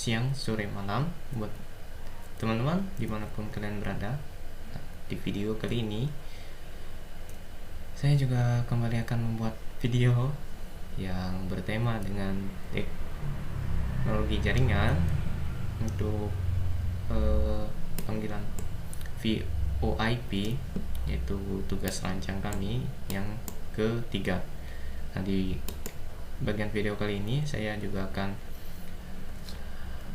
siang, sore, malam buat teman-teman dimanapun kalian berada. Nah, di video kali ini saya juga kembali akan membuat video yang bertema dengan teknologi jaringan untuk panggilan VoIP, yaitu tugas rancang kami yang ketiga. Nah, di bagian video kali ini saya juga akan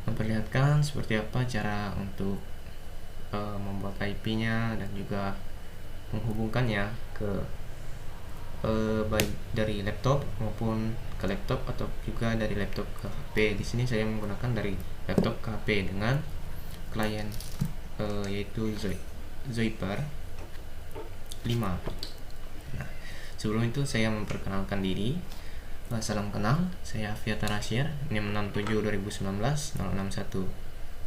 memperlihatkan seperti apa cara untuk membuat IP-nya dan juga menghubungkannya ke baik dari laptop maupun ke laptop atau juga dari laptop ke HP. Di sini saya menggunakan dari laptop ke HP dengan klien yaitu Zyper 5. Nah, sebelum itu saya memperkenalkan diri. Salam kenal, saya Afiata Rasyir, NIM 672019-061.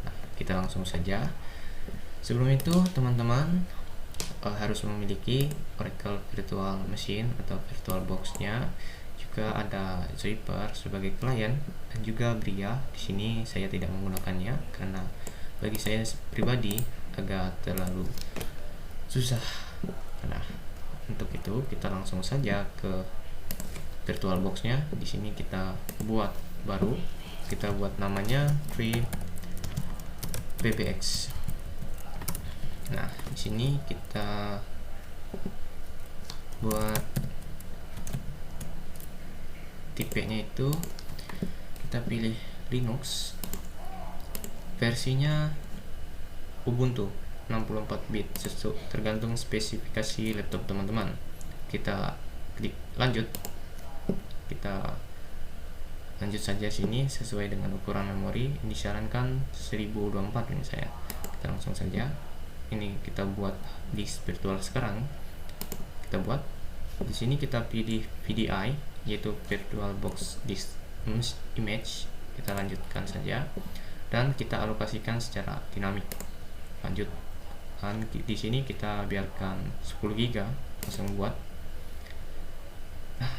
Nah, kita langsung saja. Sebelum itu teman-teman harus memiliki Oracle Virtual Machine atau Virtual Box-nya. Juga ada Zyper sebagai klien dan juga Bria. Di sini saya tidak menggunakannya karena bagi saya pribadi agak terlalu susah. Nah, untuk itu kita langsung saja ke Virtual Box-nya. Di sini kita buat baru, kita buat namanya FreePBX. Nah, di sini kita buat tipenya itu kita pilih Linux, versinya Ubuntu 64 bit, tergantung spesifikasi laptop teman-teman. Kita klik lanjut. Kita lanjut saja sini sesuai dengan ukuran memori. Disarankan 1024 ini saya. Kita langsung saja. Ini kita buat disk virtual sekarang. Kita buat. Di sini kita pilih VDI, yaitu Virtual Box Disk Image. Kita lanjutkan saja dan kita alokasikan secara dinamik. Lanjut. Dan di sini kita biarkan 10 GB langsung buat. Nah,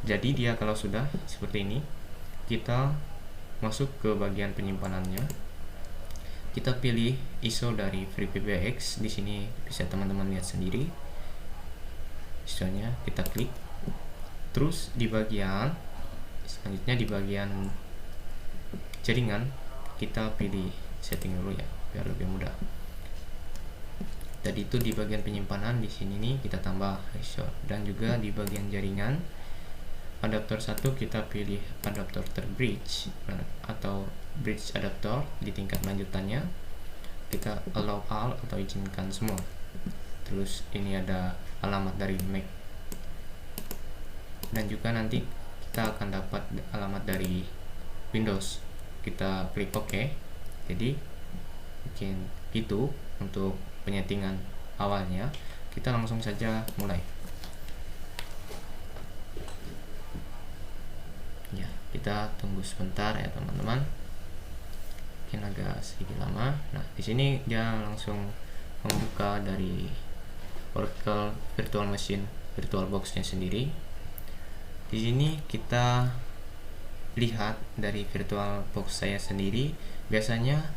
jadi dia kalau sudah seperti ini, kita masuk ke bagian penyimpanannya. Kita pilih ISO dari FreePBX. Di sini bisa teman-teman lihat sendiri ISO-nya. Kita klik. Terus di bagian selanjutnya, di bagian jaringan, kita pilih setting dulu ya biar lebih mudah. Tadi itu di bagian penyimpanan, di sini nih kita tambah ISO, dan juga di bagian jaringan adaptor 1 kita pilih adaptor terbridge atau bridge adaptor. Di tingkat lanjutannya kita allow all atau izinkan semua. Terus ini ada alamat dari Mac dan juga nanti kita akan dapat alamat dari Windows. Kita klik OK. Jadi mungkin gitu untuk penyetingan awalnya. Kita langsung saja mulai. Ya, kita tunggu sebentar ya teman-teman. Mungkin agak sedikit lama. Nah, di sini dia langsung membuka dari Oracle Virtual Machine Virtual Box-nya sendiri. Di sini kita lihat dari Virtual Box saya sendiri, biasanya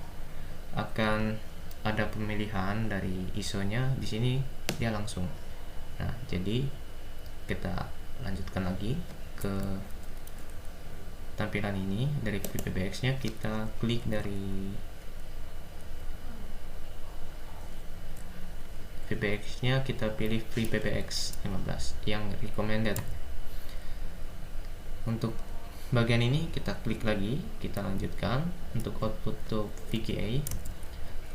akan ada pemilihan dari ISO-nya. Di sini dia langsung. Nah, jadi kita lanjutkan lagi ke tampilan ini. Dari FreePBX-nya kita klik dari PBX-nya, kita pilih FreePBX 15 yang recommended. Untuk bagian ini kita klik lagi, kita lanjutkan untuk output to VGA.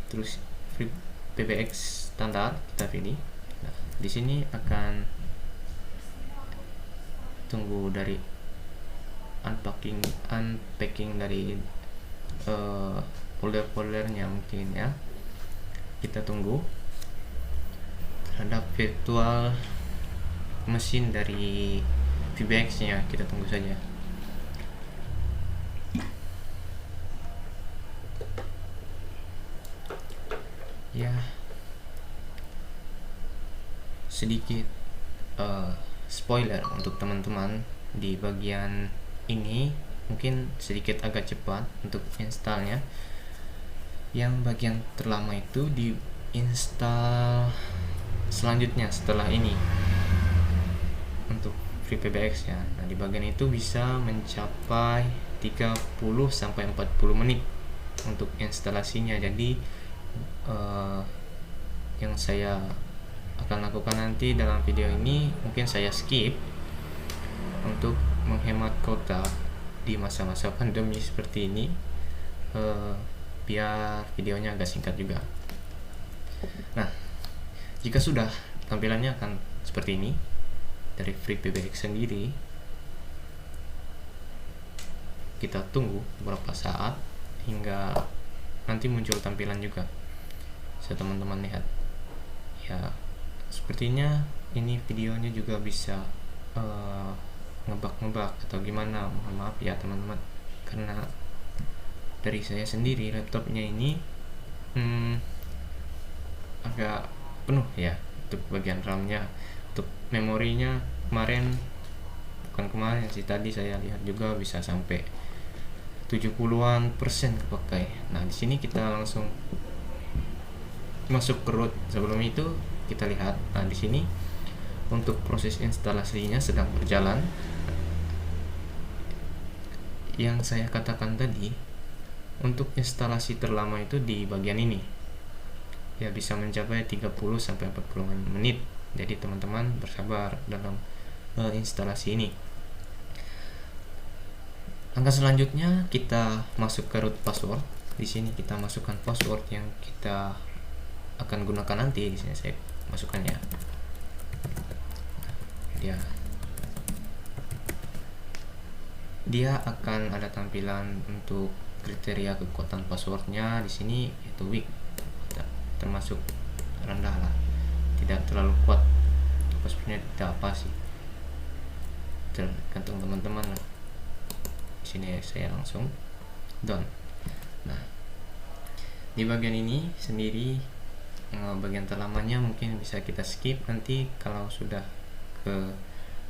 Terus FreePBX standar kita pilih. Nah, di sini akan tunggu dari unpacking dari folder-foldernya mungkin ya. Kita tunggu terhadap virtual mesin dari VBX-nya, kita tunggu saja. Ya, sedikit spoiler untuk teman-teman di bagian ini mungkin sedikit agak cepat untuk installnya. Yang bagian terlama itu di install selanjutnya setelah ini untuk FreePBX ya. Nah, di bagian itu bisa mencapai 30 sampai 40 menit untuk instalasinya. Jadi yang saya akan lakukan nanti dalam video ini mungkin saya skip untuk menghemat kuota di masa-masa pandemi seperti ini, biar videonya agak singkat juga. Nah, jika sudah, tampilannya akan seperti ini dari FreePBX sendiri. Kita tunggu beberapa saat hingga nanti muncul tampilan juga. Bisa teman-teman lihat ya, sepertinya ini videonya juga bisa ngebug atau gimana, mohon maaf ya teman-teman, karena dari saya sendiri laptopnya ini agak penuh ya untuk bagian RAM-nya. Untuk memorinya bukan kemarin sih, tadi saya lihat juga bisa sampai 70-an% kepakai. Nah, di sini kita langsung masuk ke root. Sebelum itu kita lihat, nah di sini untuk proses instalasinya sedang berjalan. Yang saya katakan tadi, untuk instalasi terlama itu di bagian ini ya, bisa mencapai 30 sampai 40 menit. Jadi teman-teman bersabar dalam instalasi ini. Langkah selanjutnya kita masuk ke root password. Di sini kita masukkan password yang kita akan gunakan nanti. Di sini saya masukkan ya. Dia akan ada tampilan untuk kriteria kekuatan passwordnya. Di sini itu weak, termasuk rendah lah, tidak terlalu kuat. Passwordnya tidak apa sih, tergantung teman-teman lah. Di sini saya langsung done. Nah, di bagian ini sendiri bagian terlamanya mungkin bisa kita skip nanti kalau sudah ke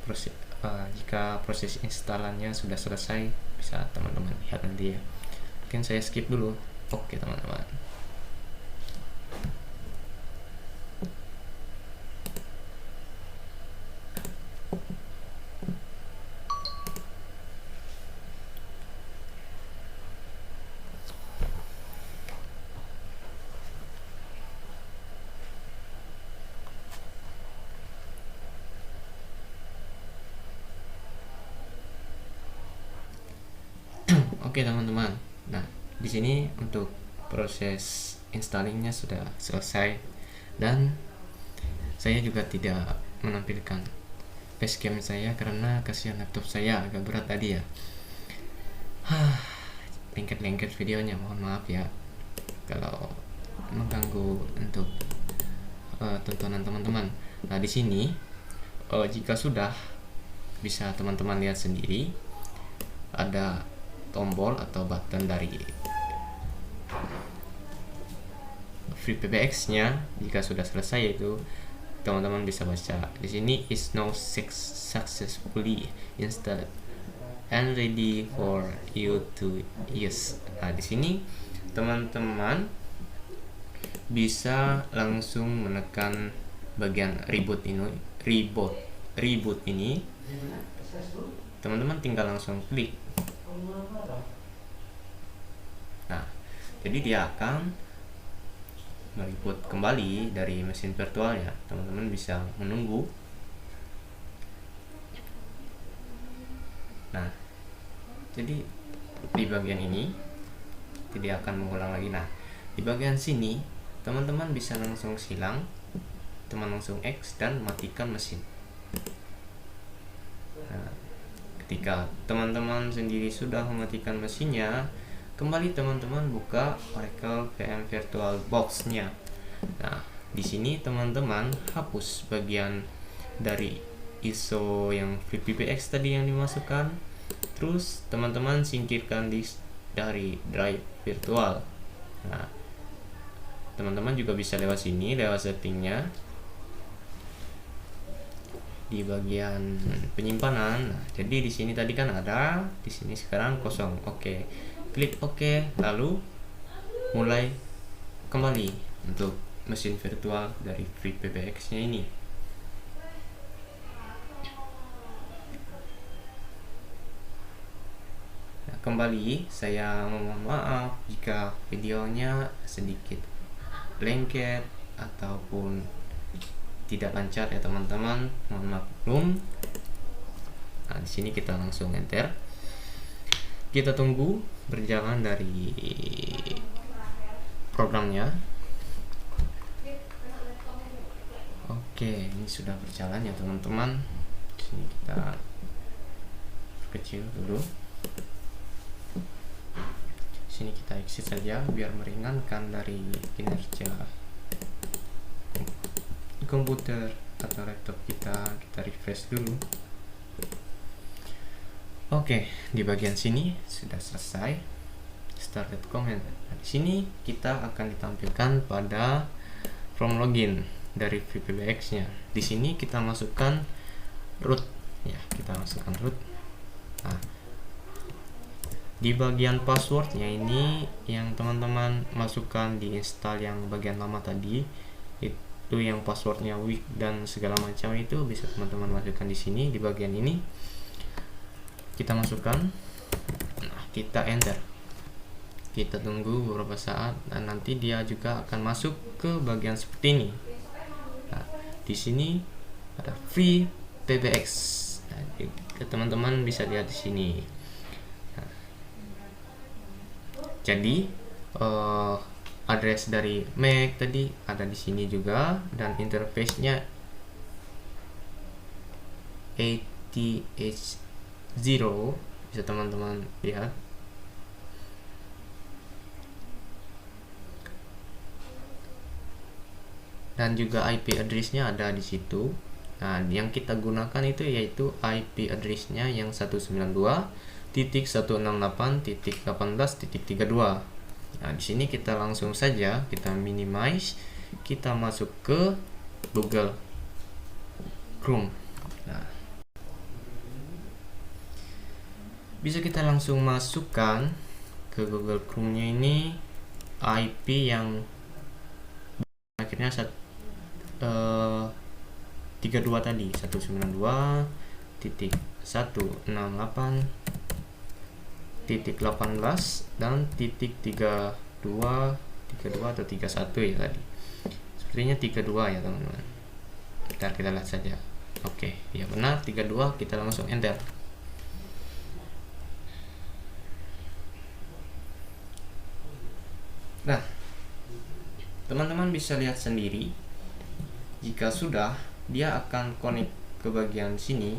proses. Jika proses instalannya sudah selesai, bisa teman-teman lihat nanti ya. Mungkin saya skip dulu. Oke teman-teman. Oke teman-teman. Nah, di sini untuk proses installingnya sudah selesai, dan saya juga tidak menampilkan facecam saya karena kasihan laptop saya agak berat tadi ya. Lengket-lengket videonya, mohon maaf ya kalau mengganggu untuk tontonan teman-teman. Nah, di sini jika sudah, bisa teman-teman lihat sendiri ada tombol atau button dari FreePBX nya. Jika sudah selesai, yaitu teman-teman bisa baca di sini is now successfully installed and ready for you to use. Nah, di sini teman-teman bisa langsung menekan bagian reboot ini. Teman-teman tinggal langsung klik. Nah, jadi dia akan mereboot kembali dari mesin virtualnya. Teman-teman bisa menunggu. Nah, jadi di bagian ini tidak akan mengulang lagi. Nah, di bagian sini teman-teman bisa langsung silang, teman langsung X dan matikan mesin. Nah, ketika teman-teman sendiri sudah mematikan mesinnya, kembali teman-teman buka Oracle VM VirtualBox-nya. Nah, di sini teman-teman hapus bagian dari ISO yang FreePBX tadi yang dimasukkan. Terus teman-teman singkirkan disk dari drive virtual. Nah, teman-teman juga bisa lewat sini, lewat settingnya. di bagian penyimpanan. Nah, jadi di sini tadi kan ada, di sini sekarang kosong. Oke, klik OK, lalu mulai kembali untuk mesin virtual dari FreePBX-nya ini. Nah, kembali saya mohon maaf jika videonya sedikit lengket ataupun tidak lancar ya teman-teman, mohon maklum. Nah, di sini kita langsung enter. Kita tunggu berjalan dari programnya. Oke, ini sudah berjalan ya teman-teman. Di sini kita kecil dulu. Di sini kita exit saja biar meringankan dari kinerja komputer atau laptop kita refresh dulu. Oke, di bagian sini sudah selesai. Started comment. Nah, di sini kita akan ditampilkan pada from login dari FreePBX-nya. Di sini kita masukkan root ya, kita masukkan root. Nah, di bagian passwordnya ini yang teman-teman masukkan di install yang bagian lama tadi, itu yang passwordnya weak dan segala macam itu bisa teman-teman masukkan di sini di bagian ini. Kita masukkan, nah, kita enter, kita tunggu beberapa saat dan nanti dia juga akan masuk ke bagian seperti ini. Nah, di sini ada free PBX. Nah, teman-teman bisa lihat di sini. Nah, jadi address dari Mac tadi ada di sini juga dan interface-nya ATH0 bisa teman-teman lihat. Dan juga IP address-nya ada di situ. Nah, yang kita gunakan itu yaitu IP address-nya yang 192.168.18.32. Nah, di sini kita langsung saja kita minimize, kita masuk ke Google Chrome. Nah, bisa kita langsung masukkan ke Google Chrome-nya ini IP yang akhirnya 32 tadi, 192.168.18 dan .32 atau 31 ya tadi. Sepertinya 32 ya teman-teman. Kita lihat saja. Oke, ya benar 32, kita langsung enter. Nah, teman-teman bisa lihat sendiri, jika sudah, dia akan connect ke bagian sini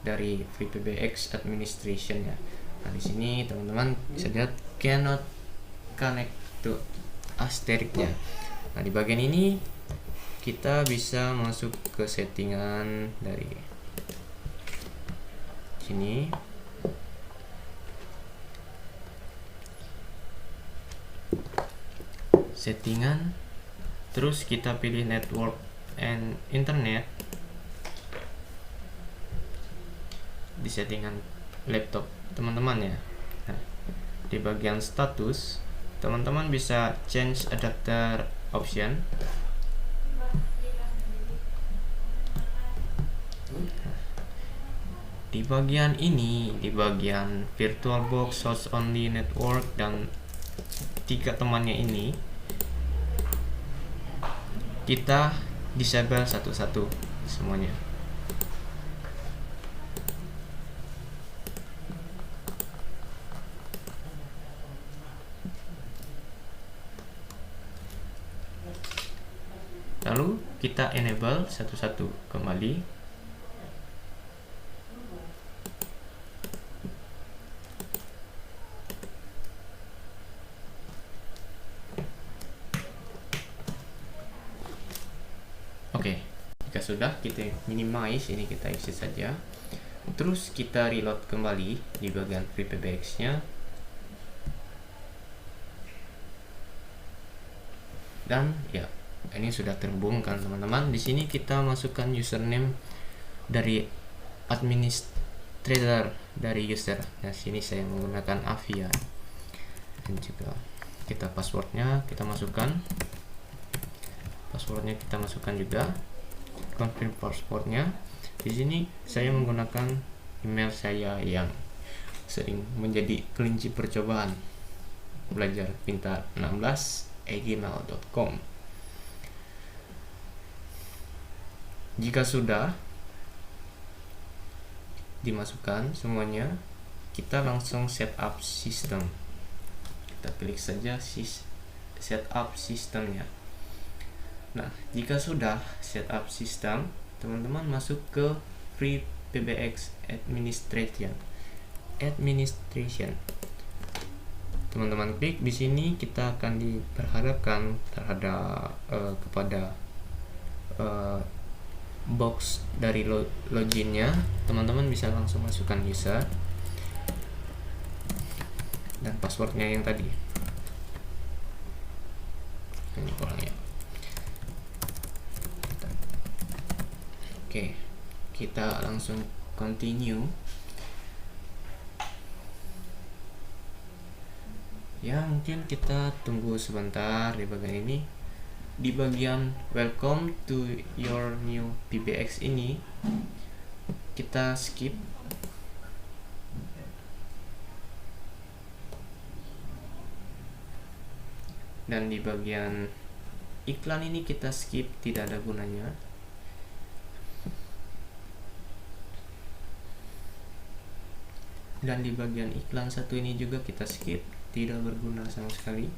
dari FreePBX administration ya. Nah, di sini teman-teman bisa lihat cannot connect to asterisknya. Nah, di bagian ini kita bisa masuk ke settingan dari sini. Settingan, terus kita pilih network and internet di settingan laptop teman-teman ya. Nah, di bagian status teman-teman bisa change adapter option. Di bagian ini, di bagian VirtualBox, host only, network, dan 3 temannya ini kita disable satu-satu semuanya. Lalu kita enable satu-satu kembali. Oke, jika sudah kita minimize, ini kita exit saja. Terus kita reload kembali di bagian FreePBX-nya. Dan ya, ini sudah terhubungkan teman-teman. Di sini kita masukkan username dari administrator dari user. Nah, sini saya menggunakan Avia. Dan juga kita passwordnya kita masukkan juga, confirm passwordnya. Di sini saya menggunakan email saya yang sering menjadi kelinci percobaan belajar pintar 16@gmail.com. Jika sudah dimasukkan semuanya, kita langsung setup sistem. Kita klik saja setup sistemnya. Nah, jika sudah setup sistem, teman-teman masuk ke Free PBX Administration. Teman-teman klik di sini, kita akan diperhadapkan terhadap kepada box dari loginnya. Teman-teman bisa langsung masukkan user dan passwordnya yang tadi. Ini kurang ya. Oke, kita langsung continue. Ya, mungkin kita tunggu sebentar di bagian ini. Di bagian welcome to your new PBX ini, kita skip. Dan di bagian iklan ini kita skip, tidak ada gunanya. Dan di bagian iklan satu ini juga kita skip, tidak berguna sama sekali.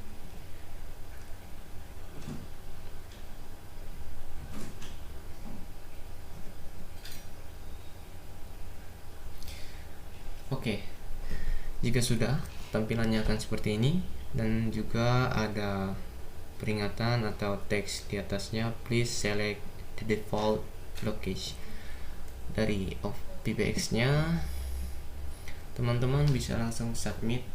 Oke, jika sudah, tampilannya akan seperti ini. Dan juga ada peringatan atau teks di atasnya, please select the default location dari PBX nya. Teman-teman bisa langsung submit.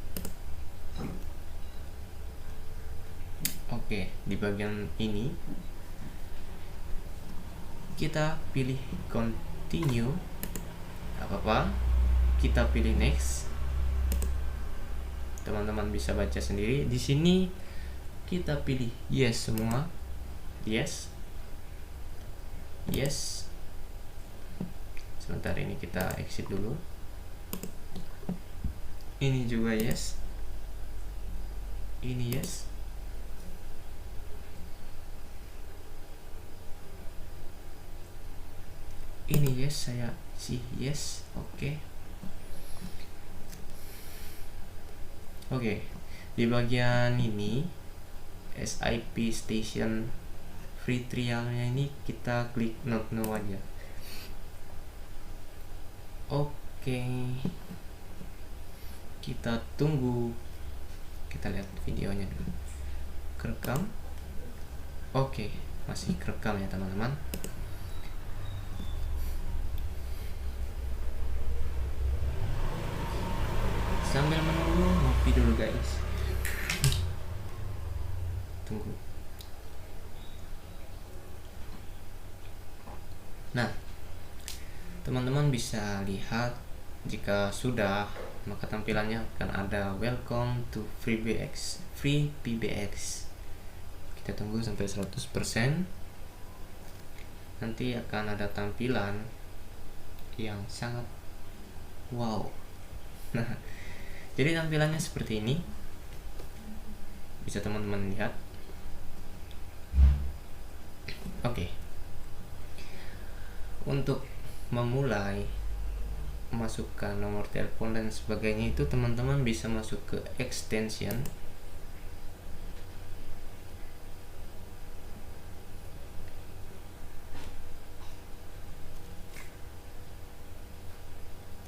Oke, di bagian ini kita pilih continue, gak apa-apa, kita pilih next. Teman-teman bisa baca sendiri. Di sini kita pilih yes semua. Yes. Sebentar, ini kita exit dulu. Ini juga yes. Ini yes. Ini yes, saya sih yes. Oke, di bagian ini SIP Station free trialnya ini kita klik not now aja. Oke, kita tunggu, kita lihat videonya dulu. Kerekam. Oke, masih kerekam ya teman-teman. Sambil menunggu, ngopi dulu guys. Tunggu. Nah, teman-teman bisa lihat, jika sudah, maka tampilannya akan ada welcome to free PBX. Kita tunggu sampai 100%. Nanti akan ada tampilan yang sangat wow. Nah, jadi tampilannya seperti ini, bisa teman-teman lihat. Oke, untuk memulai masukkan nomor telepon dan sebagainya itu, teman-teman bisa masuk ke extension.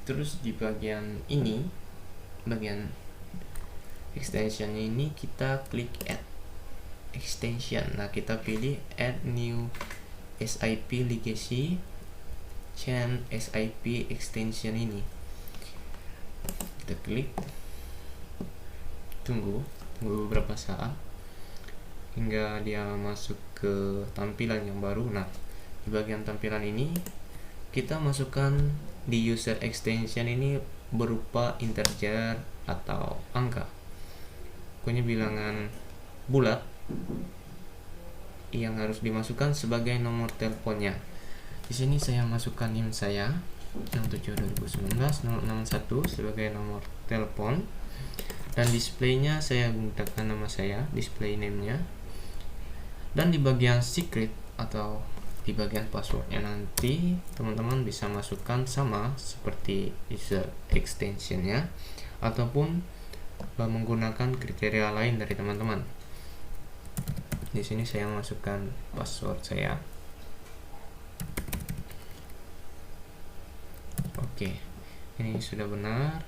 Terus di bagian ini, bagian extension ini, kita klik add extension. Nah, kita pilih add new SIP legacy chain SIP extension ini. Kita klik, tunggu beberapa saat hingga dia masuk ke tampilan yang baru. Nah, di bagian tampilan ini kita masukkan di user extension ini berupa integer atau angka, pokoknya bilangan bulat yang harus dimasukkan sebagai nomor teleponnya. Di sini saya masukkan NIM saya 67.2019.061 sebagai nomor telepon, dan displaynya saya gunakan nama saya, display name-nya, dan di bagian secret atau di bagian passwordnya nanti teman-teman bisa masukkan sama seperti user extensionnya ataupun menggunakan kriteria lain dari teman-teman. Di sini saya masukkan password saya. Oke, ini sudah benar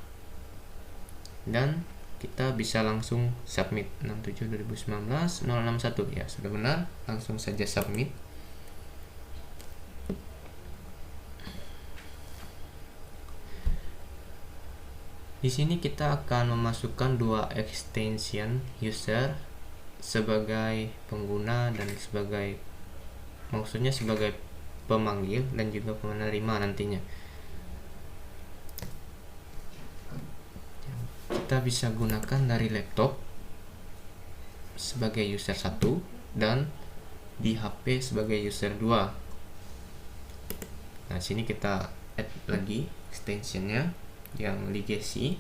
dan kita bisa langsung submit 67.2019.061 ya, sudah benar, langsung saja submit. Di sini kita akan memasukkan dua extension user sebagai pengguna dan maksudnya sebagai pemanggil dan juga penerima nantinya. Kita bisa gunakan dari laptop sebagai user 1 dan di HP sebagai user 2. Nah, sini kita add lagi extensionnya yang legacy.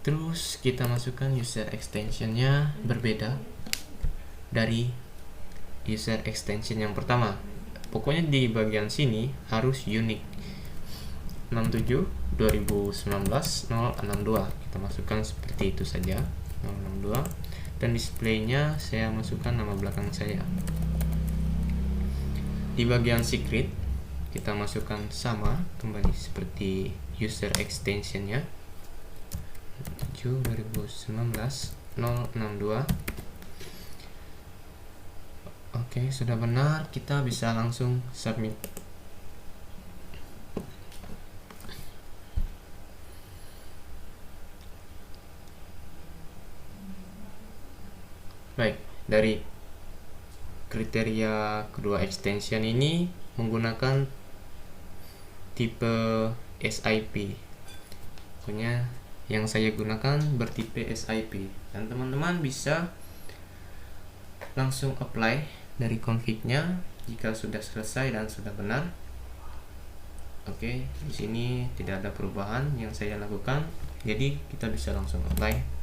Terus kita masukkan user extensionnya berbeda dari user extension yang pertama. Pokoknya di bagian sini harus unik. 67.2019.062 kita masukkan seperti itu saja, 062, dan displaynya saya masukkan nama belakang saya. Di bagian secret kita masukkan sama kembali seperti user extensionnya 7.2019.062. Oke, sudah benar, kita bisa langsung submit. Baik, dari kriteria kedua extension ini menggunakan tipe SIP. Pokoknya yang saya gunakan bertipe SIP, dan teman-teman bisa langsung apply dari config-nya jika sudah selesai dan sudah benar. Oke, di sini tidak ada perubahan yang saya lakukan, jadi kita bisa langsung apply.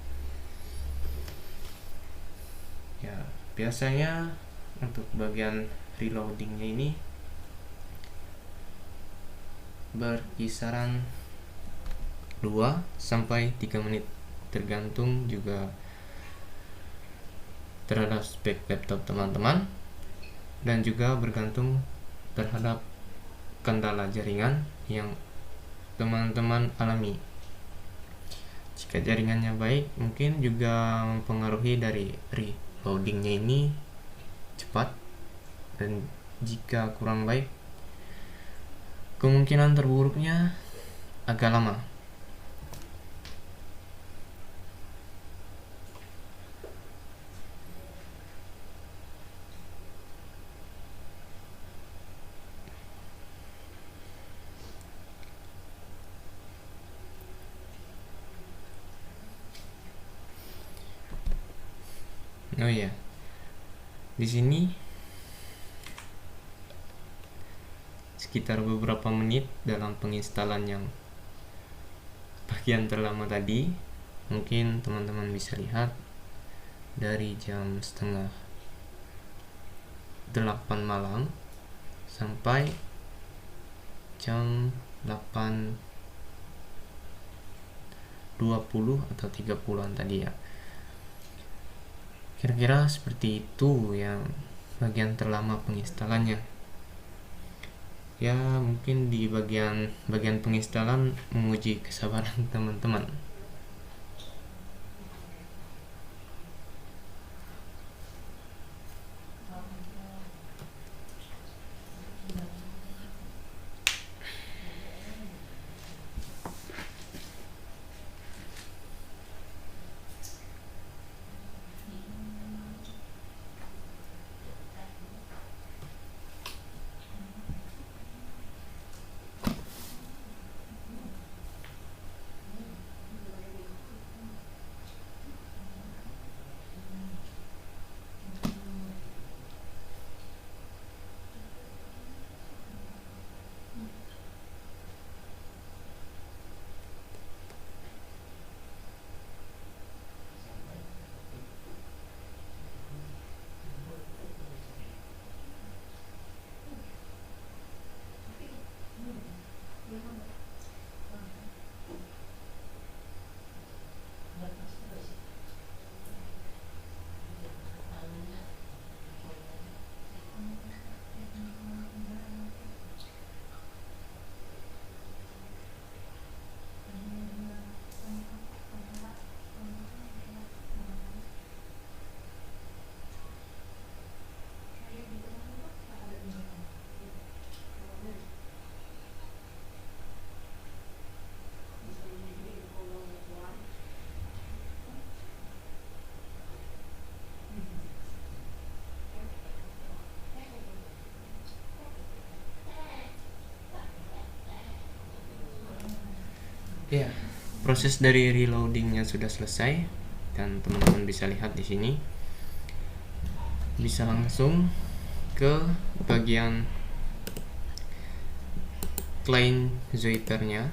Ya, biasanya untuk bagian reloadingnya ini berkisaran 2-3 menit, tergantung juga terhadap spek laptop teman-teman dan juga bergantung terhadap kendala jaringan yang teman-teman alami. Jika jaringannya baik, mungkin juga mempengaruhi dari reloadingnya ini cepat, dan jika kurang baik, kemungkinan terburuknya agak lama. Oh iya, di sini sekitar beberapa menit dalam penginstalan yang bagian terlama tadi, mungkin teman-teman bisa lihat dari jam 7:30 malam sampai jam 8:20 atau 30-an tadi ya. Kira-kira seperti itu yang bagian terlama penginstalannya. Ya, mungkin di bagian penginstalan menguji kesabaran teman-teman. Ya, proses dari reloadingnya sudah selesai dan teman-teman bisa lihat di sini. Bisa langsung ke bagian client Zyper-nya,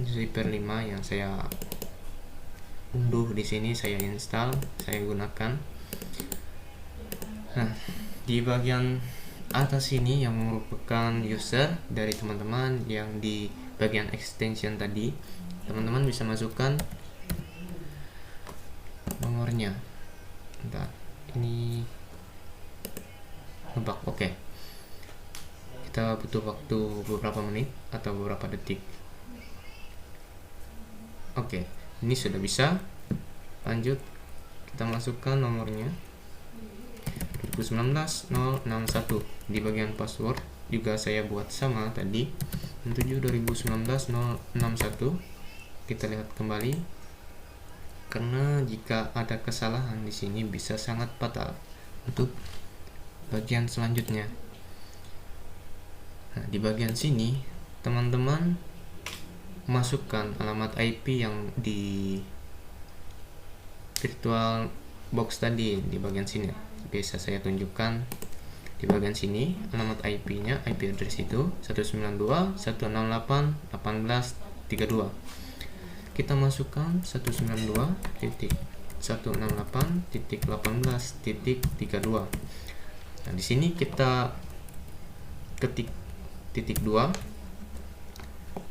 Zyper 5 yang saya unduh di sini, saya install, saya gunakan. Nah, di bagian atas ini yang merupakan user dari teman-teman yang di bagian extension tadi, teman-teman bisa masukkan nomornya. Bentar, ini ngebug. Oke. Kita butuh waktu beberapa menit atau beberapa detik. Oke, ini sudah bisa. Lanjut, kita masukkan nomornya 2019-061. Di bagian password juga saya buat sama tadi, 7/2019-061. Kita lihat kembali, karena jika ada kesalahan di sini bisa sangat fatal untuk bagian selanjutnya. Nah, di bagian sini teman-teman masukkan alamat IP yang di virtual box tadi di bagian sini. Bisa saya tunjukkan di bagian sini alamat IP-nya, IP address itu 192.168.18.32. Kita masukkan 192.168.18.32. Nah, di sini kita ketik titik 2,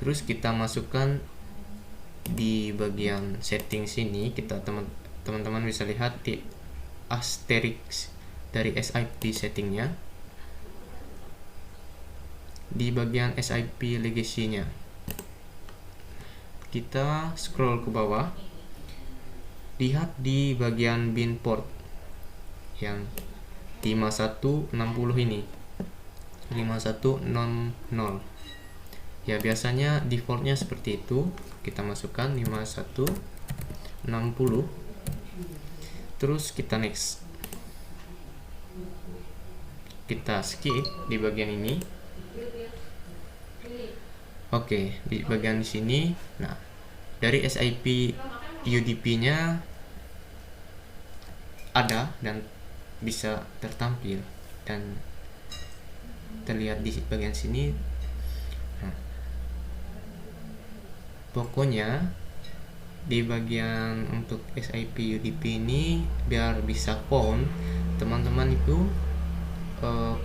terus kita masukkan di bagian setting sini. Kita teman-teman bisa lihat di asterisk dari SIP settingnya, di bagian SIP legacy-nya kita scroll ke bawah, lihat di bagian bin port yang 5160 ini, 5100. Ya, biasanya defaultnya seperti itu. Kita masukkan 5160, terus kita next. Kita skip di bagian ini. Oke, di bagian sini. Nah, dari SIP UDP-nya ada dan bisa tertampil dan terlihat di bagian sini. Nah, pokoknya di bagian untuk SIP UDP ini biar bisa found, teman-teman itu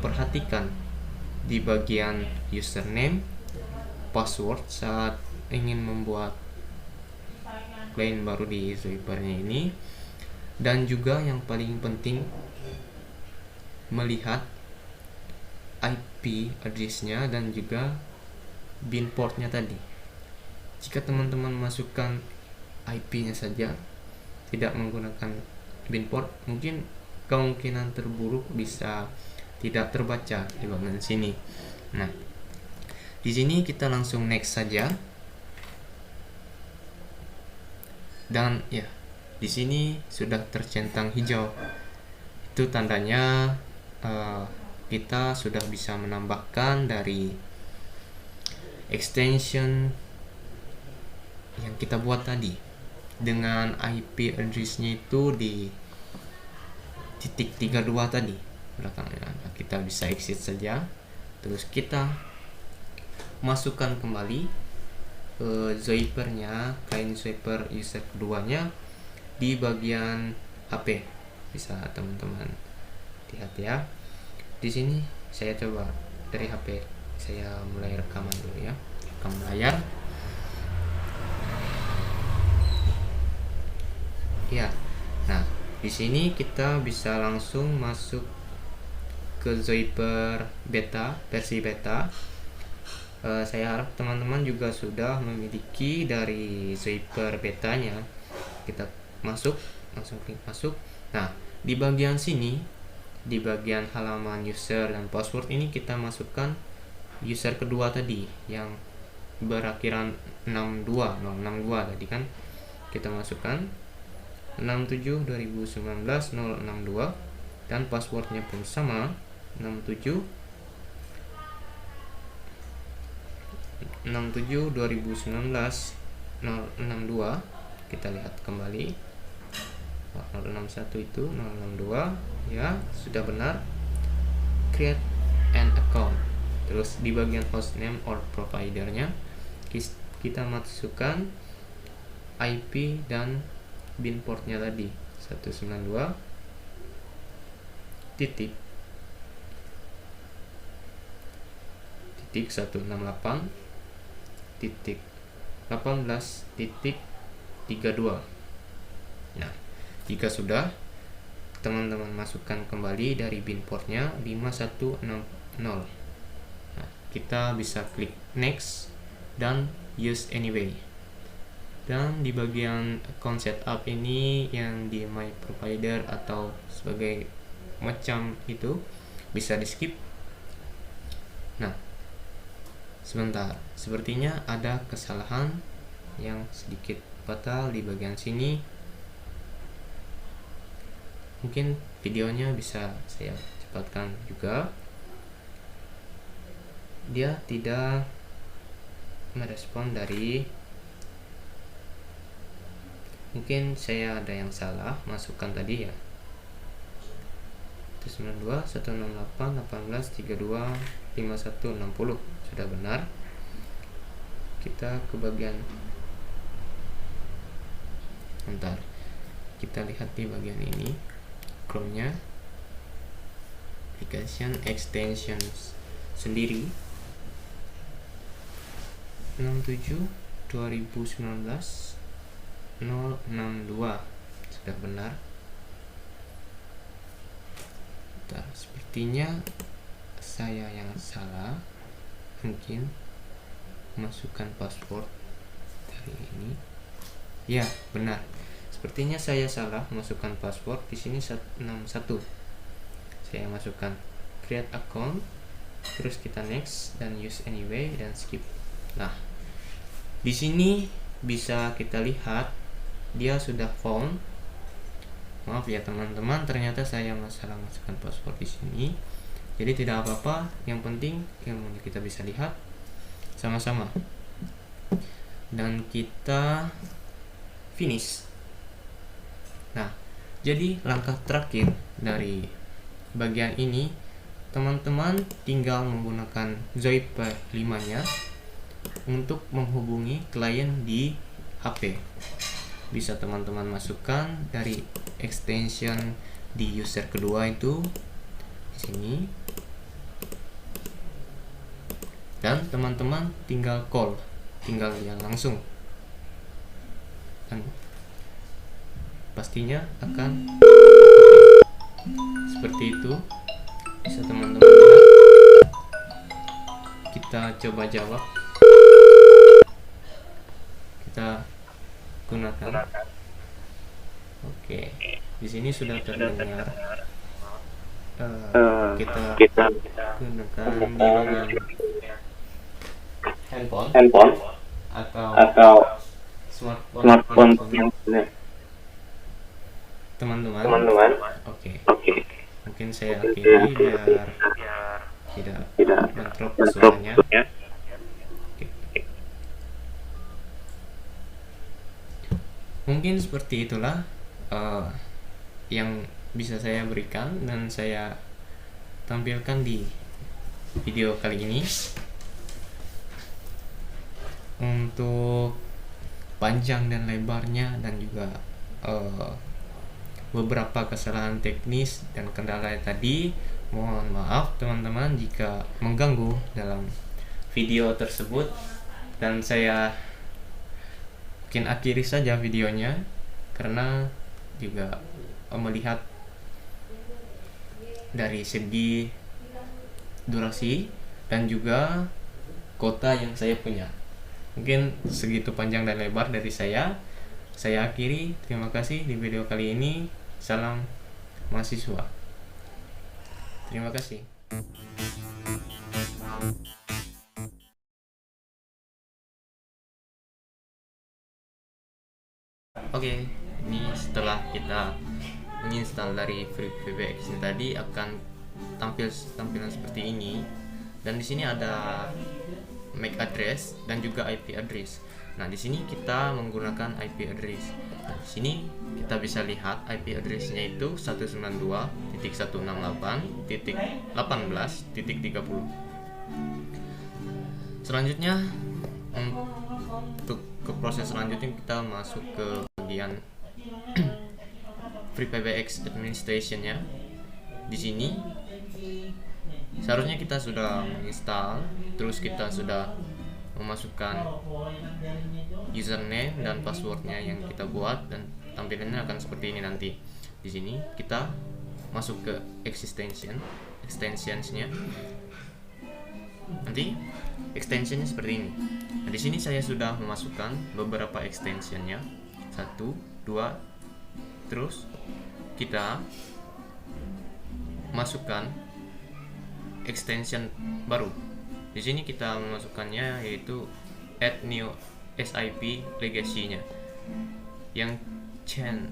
perhatikan di bagian username, password saat ingin membuat client baru di Zyper-nya ini, dan juga yang paling penting melihat IP address-nya dan juga bin port-nya tadi. Jika teman-teman masukkan IP-nya saja, tidak menggunakan bin port, mungkin kemungkinan terburuk bisa tidak terbaca di bagian sini. Nah, di sini kita langsung next saja. Dan ya, di sini sudah tercentang hijau. Itu tandanya kita sudah bisa menambahkan dari extension yang kita buat tadi dengan IP address-nya itu di titik 32 tadi belakangnya. Nah, kita bisa exit saja, terus kita masukkan kembali Zyper-nya, client Zyper user keduanya di bagian HP. Bisa teman-teman lihat ya. Di sini saya coba dari HP, saya mulai rekaman dulu ya, rekam layar. Ya, nah di sini kita bisa langsung masuk ke Zyper beta, versi beta. Saya harap teman-teman juga sudah memiliki dari Zyper betanya. Kita masuk, langsung klik masuk. Nah, di bagian sini, di bagian halaman user dan password ini kita masukkan user kedua tadi yang berakhiran 62 tadi kan. Kita masukkan 67/2019-062 dan passwordnya pun sama, 67/2019 062. Kita lihat kembali. 061 itu 062 ya, sudah benar. Create an account. Terus di bagian hostname or providernya kita masukkan IP dan bin portnya tadi 192 titik 168 titik 18 titik 32. Nah, jika sudah, teman-teman masukkan kembali dari bin portnya 5160. Nah, kita bisa klik next dan use anyway. Dan di bagian account setup ini yang di my provider atau sebagai macam itu bisa di skip. Nah, sebentar, sepertinya ada kesalahan yang sedikit fatal di bagian sini. Mungkin videonya bisa saya cepatkan juga. Dia tidak merespon dari, mungkin saya ada yang salah masukkan tadi ya. 92 168 18 32 51 60 sudah benar. Kita ke bagian, bentar, kita lihat di bagian ini Chrome-nya, application extensions sendiri 67 2019 062 sudah benar. Bentar, sepertinya saya yang salah, mungkin masukkan password dari ini. Ya, benar. Sepertinya saya salah masukkan password di sini 161. Saya masukkan create account, terus kita next dan use anyway dan skip. Nah, di sini bisa kita lihat dia sudah found. Maaf ya teman-teman, ternyata saya masalah masukkan password di sini. Jadi tidak apa-apa, yang penting ilmunya kita bisa lihat sama-sama. Dan kita finish. Nah, jadi langkah terakhir dari bagian ini, teman-teman tinggal menggunakan Zoip 5-nya untuk menghubungi klien di HP. Bisa teman-teman masukkan dari extension di user kedua itu di sini. Dan teman-teman tinggal call, tinggal ya langsung. Dan pastinya akan seperti itu. Bisa teman-teman lihat. Kita coba jawab. Kita gunakan. Oke, di sini sudah terdengar. Kita gunakan di bagian handphone atau smartphone teman-teman. Oke. Mungkin saya akhiri biar tidak bentrok suaranya. Mungkin seperti itulah yang bisa saya berikan dan saya tampilkan di video kali ini. Untuk panjang dan lebarnya dan juga beberapa kesalahan teknis dan kendala tadi, mohon maaf teman-teman jika mengganggu dalam video tersebut, dan saya mungkin akhiri saja videonya karena juga melihat dari segi durasi dan juga kota yang saya punya. Mungkin segitu panjang dan lebar dari saya. Saya akhiri. Terima kasih di video kali ini. Salam mahasiswa. Terima kasih. Oke, ini setelah kita menginstal dari FreePBX ini tadi akan tampilan seperti ini. Dan di sini ada MAC address dan juga IP address. Nah, di sini kita menggunakan IP address. Nah, di sini kita bisa lihat IP address-nya itu 192.168.18.30. Selanjutnya, untuk ke proses selanjutnya kita masuk ke bagian FreePBX administration-nya. Di sini seharusnya kita sudah menginstal, terus kita sudah memasukkan username dan passwordnya yang kita buat, dan tampilannya akan seperti ini nanti. Di sini kita masuk ke extensionsnya. Nanti extensionnya seperti ini. Nah, di sini saya sudah memasukkan beberapa extensionnya, 1, 2, terus kita masukkan extension baru. Di sini kita memasukkannya yaitu add new SIP legacy-nya yang change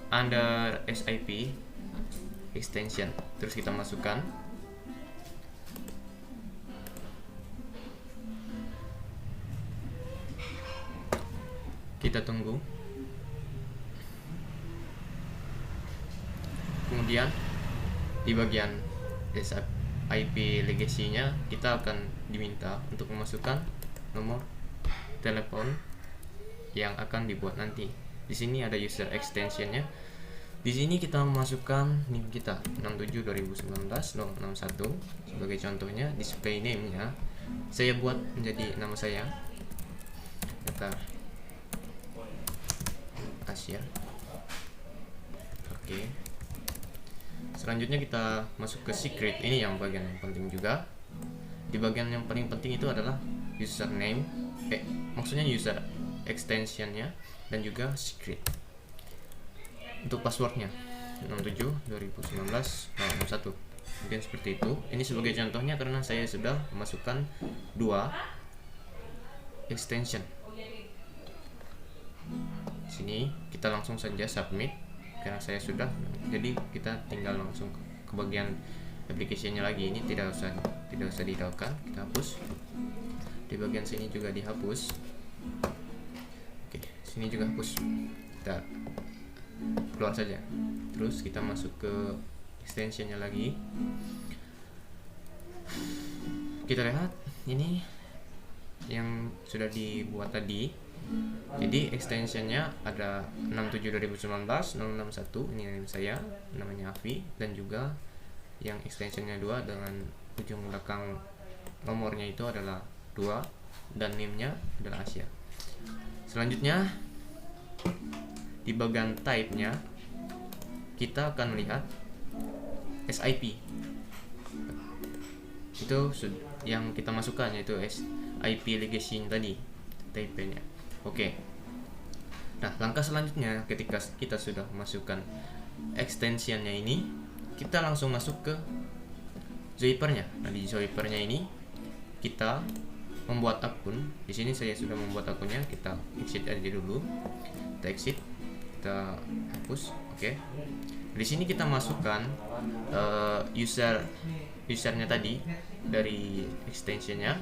under SIP extension. Terus kita masukkan. Kita tunggu. Kemudian di bagian IP legacy-nya kita akan diminta untuk memasukkan nomor telepon yang akan dibuat nanti. Di sini ada user extension-nya. Di sini kita memasukkan NIM kita 67.2019.061 sebagai contohnya. Display name-nya saya buat menjadi nama saya, daftar Asia. Oke. Selanjutnya kita masuk ke secret. Ini yang bagian yang penting juga. Di bagian yang paling penting itu adalah username, maksudnya user extensionnya, dan juga secret. Untuk passwordnya 67.2019.061. Mungkin seperti itu. Ini sebagai contohnya karena saya sudah memasukkan 2 extension. Sini kita langsung saja submit karena saya sudah, jadi kita tinggal langsung ke bagian application-nya lagi. Ini tidak usah dihiraukan, kita hapus. Di bagian sini juga dihapus. Oke, sini juga hapus. Kita keluar saja. Terus kita masuk ke extension-nya lagi. Kita lihat ini yang sudah dibuat tadi. Jadi extensionnya ada 67.2019.061, ini name saya, namanya Afi, dan juga yang extensionnya 2 dengan ujung belakang nomornya itu adalah 2 dan name-nya adalah Asia. Selanjutnya di bagian type-nya kita akan melihat SIP. Itu yang kita masukkan, yaitu SIP legacy tadi, type-nya. Oke. Nah, langkah selanjutnya ketika kita sudah masukkan extensionnya ini, kita langsung masuk ke Zoiper-nya. Nah, di Zoiper-nya ini kita membuat akun. Di sini saya sudah membuat akunnya. Kita exit aja dulu. Kita exit, kita hapus. Oke. Di sini kita masukkan usernya tadi dari extensionnya.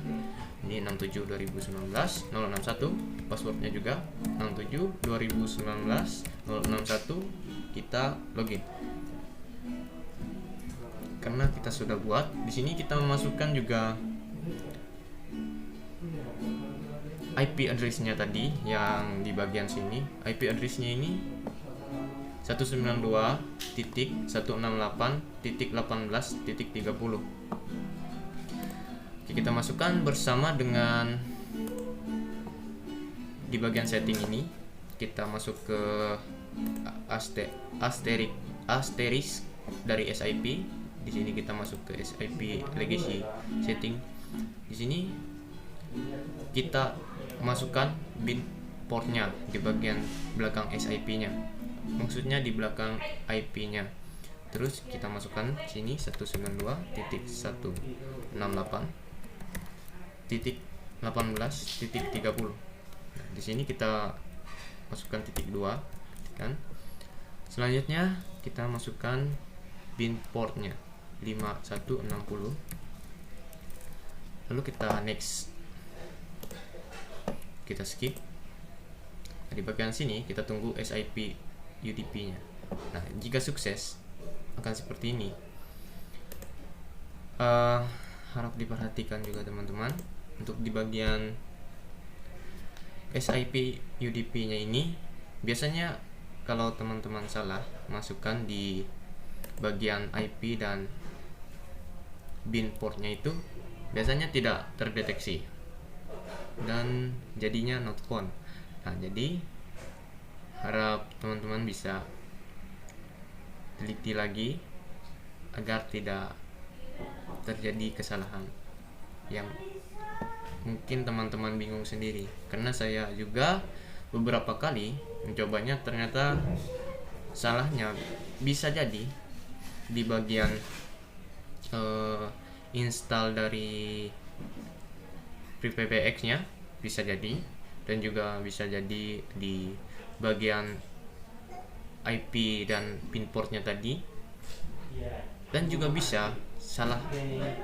Ini 67.2019.061, passwordnya juga 67.2019.061. Kita login karena kita sudah buat. Di sini kita memasukkan juga IP address-nya tadi yang di bagian sini. IP address-nya ini 192.168.18.30. Kita masukkan bersama dengan di bagian setting ini. Kita masuk ke asterisk dari SIP. Di sini kita masuk ke SIP legacy setting. Di sini kita masukkan bin portnya di bagian belakang SIP-nya. Maksudnya di belakang IP-nya. Terus kita masukkan sini 192.168.18.30. Nah, di sini kita masukkan titik 2 kan. Selanjutnya kita masukkan bin portnya 5160. Lalu kita next. kita skip. Di bagian sini kita tunggu SIP UDP nya. Nah, jika sukses akan seperti ini. Harap diperhatikan juga teman-teman, untuk di bagian SIP UDP nya ini biasanya kalau teman-teman salah masukkan di bagian IP dan bin portnya itu biasanya tidak terdeteksi dan jadinya not found. Nah, jadi harap teman-teman bisa teliti lagi agar tidak terjadi kesalahan yang mungkin teman-teman bingung sendiri, karena saya juga beberapa kali mencobanya, ternyata salahnya bisa jadi di bagian install dari FreePBX nya bisa jadi, dan juga bisa jadi di bagian IP dan pin portnya tadi, dan juga bisa salah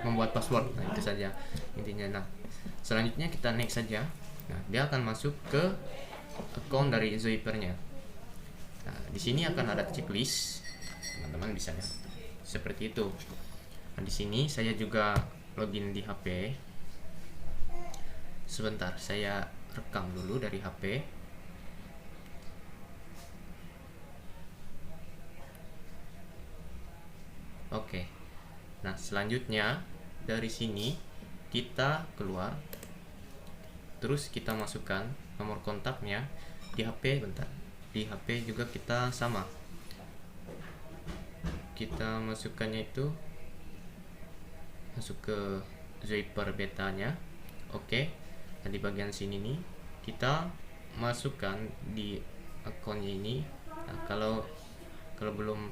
membuat password. Nah, itu saja intinya. Nah, selanjutnya kita next saja. Nah, dia akan masuk ke account dari Zoiper-nya. Nah, di sini akan ada checklist, teman-teman bisa lihat seperti itu. Nah, di sini saya juga login di HP. Sebentar, saya rekam dulu dari HP. Oke. Nah, selanjutnya dari sini kita keluar. Terus kita masukkan nomor kontaknya di HP. Bentar. Di HP juga kita sama. Kita masukkannya itu masuk ke Zoiper betanya. Oke. Nah, di bagian sini nih kita masukkan di akunnya ini. Nah, kalau belum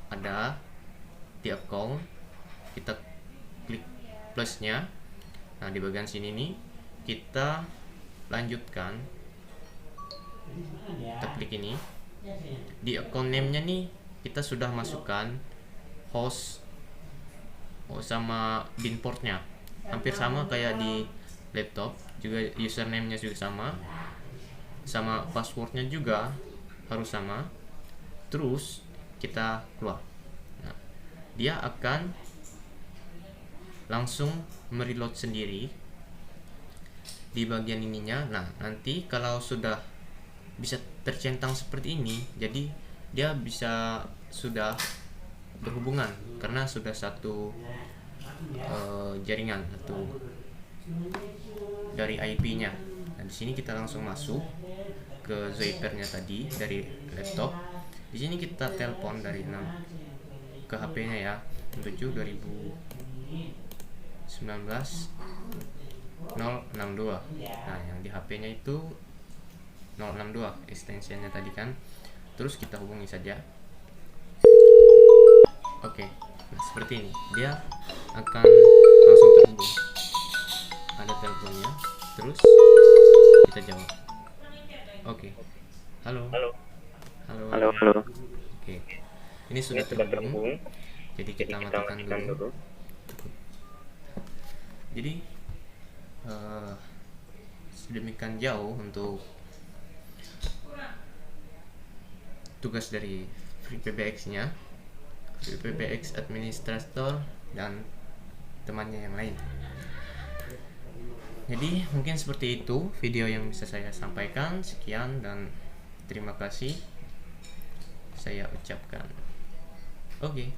ada di account, kita klik plusnya. Nah, di bagian sini nih kita lanjutkan, kita klik ini. Di account name-nya nih kita sudah masukkan host sama bin portnya, hampir sama kayak di laptop. Juga username-nya juga sama passwordnya juga harus sama. Terus kita keluar. Nah, dia akan langsung mereload sendiri di bagian ininya. Nah, nanti kalau sudah bisa tercentang seperti ini, jadi dia bisa sudah berhubungan karena sudah satu jaringan atau dari IP-nya. Nah, di sini kita langsung masuk ke Zoiper-nya tadi dari laptop. Di sini kita telepon dari 6 ke HP-nya ya, 7 2019 062. Nah, yang di HP-nya itu 062 extensionnya tadi kan. Terus kita hubungi saja. Oke. Nah, seperti ini. Dia akan langsung terhubung. Ada teleponnya. Terus kita jawab. Oke. Halo. Oke. Ini sudah terhubung. Jadi kita matikan dulu. Jadi sedemikian jauh untuk tugas dari FreePBX-nya, FreePBX Administrator dan temannya yang lain. Jadi mungkin seperti itu video yang bisa saya sampaikan. Sekian dan terima kasih saya ucapkan. Oke.